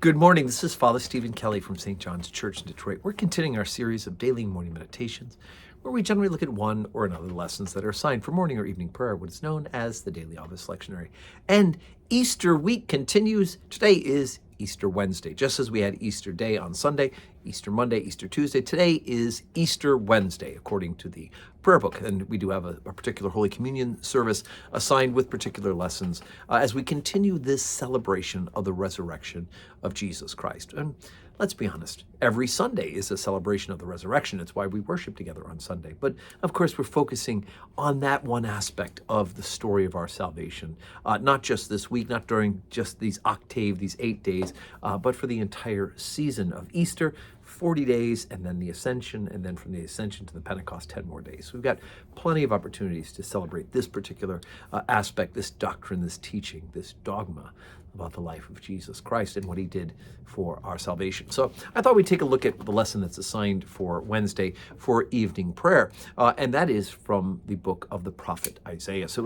Good morning. This is Father Stephen Kelly from St. John's Church in Detroit. We're continuing our series of daily morning meditations, where we generally look at one or another lessons that are assigned for morning or evening prayer, what is known as the Daily Office Lectionary. And Easter week continues. Today is Easter Wednesday. Just as we had Easter Day on Sunday, Easter Monday, Easter Tuesday, today is Easter Wednesday, according to the prayer book. And we do have a particular Holy Communion service assigned with particular lessons as we continue this celebration of the resurrection of Jesus Christ. And let's be honest, every Sunday is a celebration of the resurrection. It's why we worship together on Sunday. But of course, we're focusing on that one aspect of the story of our salvation, not just this week, not during just these 8 days, but for the entire season of Easter, 40 days, and then the Ascension, and then from the Ascension to the Pentecost, 10 more days. So we've got plenty of opportunities to celebrate this particular aspect, this doctrine, this teaching, this dogma about the life of Jesus Christ and what he did for our salvation. So I thought we'd take a look at the lesson that's assigned for Wednesday for evening prayer, and that is from the book of the prophet Isaiah. So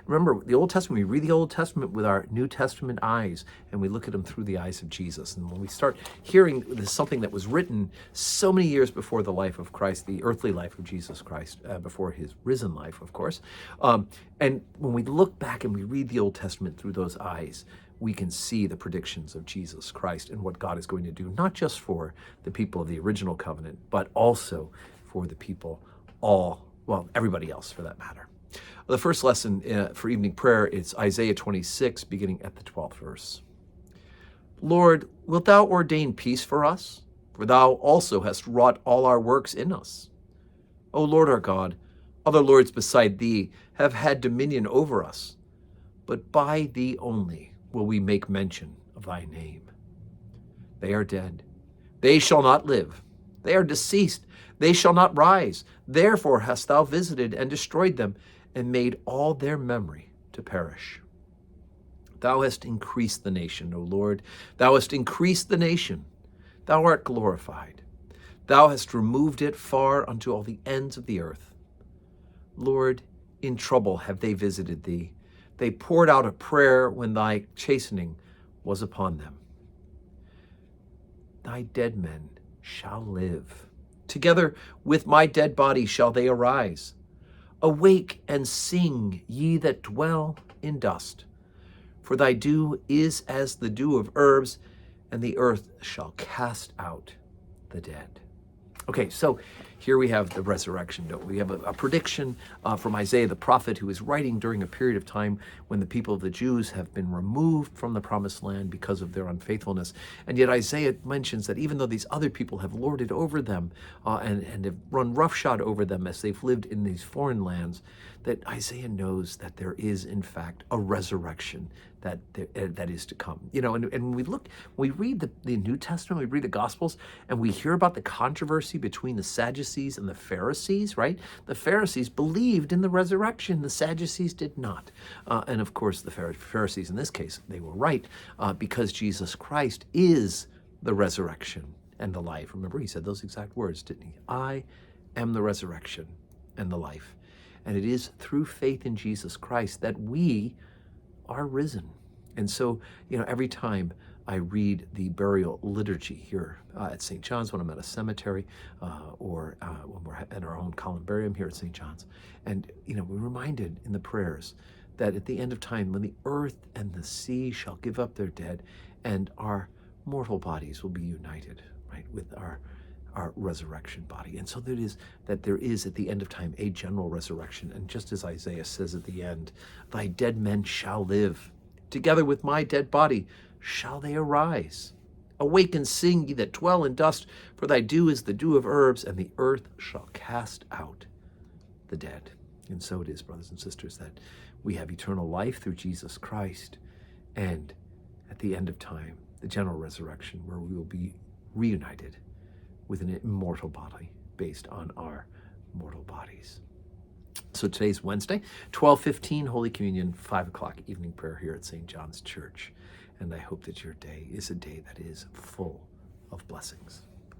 remember, the Old Testament, we read the Old Testament with our New Testament eyes, and we look at them through the eyes of Jesus. And when we start hearing this is something that was written so many years before the life of Christ, the earthly life of Jesus Christ, before his risen life, of course, and when we look back and we read the Old Testament through those eyes, we can see the predictions of Jesus Christ and what God is going to do, not just for the people of the original covenant, but also for the people everybody else for that matter. The first lesson for evening prayer is Isaiah 26, beginning at the 12th verse. Lord, wilt thou ordain peace for us? For thou also hast wrought all our works in us. O Lord our God, other lords beside thee have had dominion over us, but by thee only will we make mention of thy name. They are dead. They shall not live. They are deceased. They shall not rise. Therefore hast thou visited and destroyed them, and made all their memory to perish. Thou hast increased the nation, O Lord. Thou hast increased the nation. Thou art glorified. Thou hast removed it far unto all the ends of the earth. Lord, in trouble have they visited thee. They poured out a prayer when thy chastening was upon them. Thy dead men shall live. Together with my dead body shall they arise. Awake and sing, ye that dwell in dust. For thy dew is as the dew of herbs, and the earth shall cast out the dead. Okay, so here we have the resurrection. We have a prediction from Isaiah the prophet, who is writing during a period of time when the people of the Jews have been removed from the promised land because of their unfaithfulness. And yet Isaiah mentions that even though these other people have lorded over them and have run roughshod over them as they've lived in these foreign lands, that Isaiah knows that there is, in fact, a resurrection that is to come. You know, and when we read the New Testament, we read the Gospels, and we hear about the controversy between the Sadducees and the Pharisees, right? The Pharisees believed in the resurrection. The Sadducees did not. And of course, the Pharisees in this case, they were right, because Jesus Christ is the resurrection and the life. Remember, he said those exact words, didn't he? I am the resurrection and the life. And it is through faith in Jesus Christ that we are risen. And so, every time I read the burial liturgy here at St. John's, when I'm at a cemetery, or when we're at our own columbarium here at St. John's, and we're reminded in the prayers that at the end of time, when the earth and the sea shall give up their dead, and our mortal bodies will be united, right, with our resurrection body. And so there is at the end of time a general resurrection. And just as Isaiah says at the end, thy dead men shall live. Together with my dead body shall they arise. Awake and sing, ye that dwell in dust, for thy dew is the dew of herbs, and the earth shall cast out the dead. And so it is, brothers and sisters, that we have eternal life through Jesus Christ, and at the end of time, the general resurrection, where we will be reunited with an immortal body based on our mortal bodies. So today's Wednesday, 12:15, Holy Communion, 5 o'clock evening prayer here at St. John's Church. And I hope that your day is a day that is full of blessings.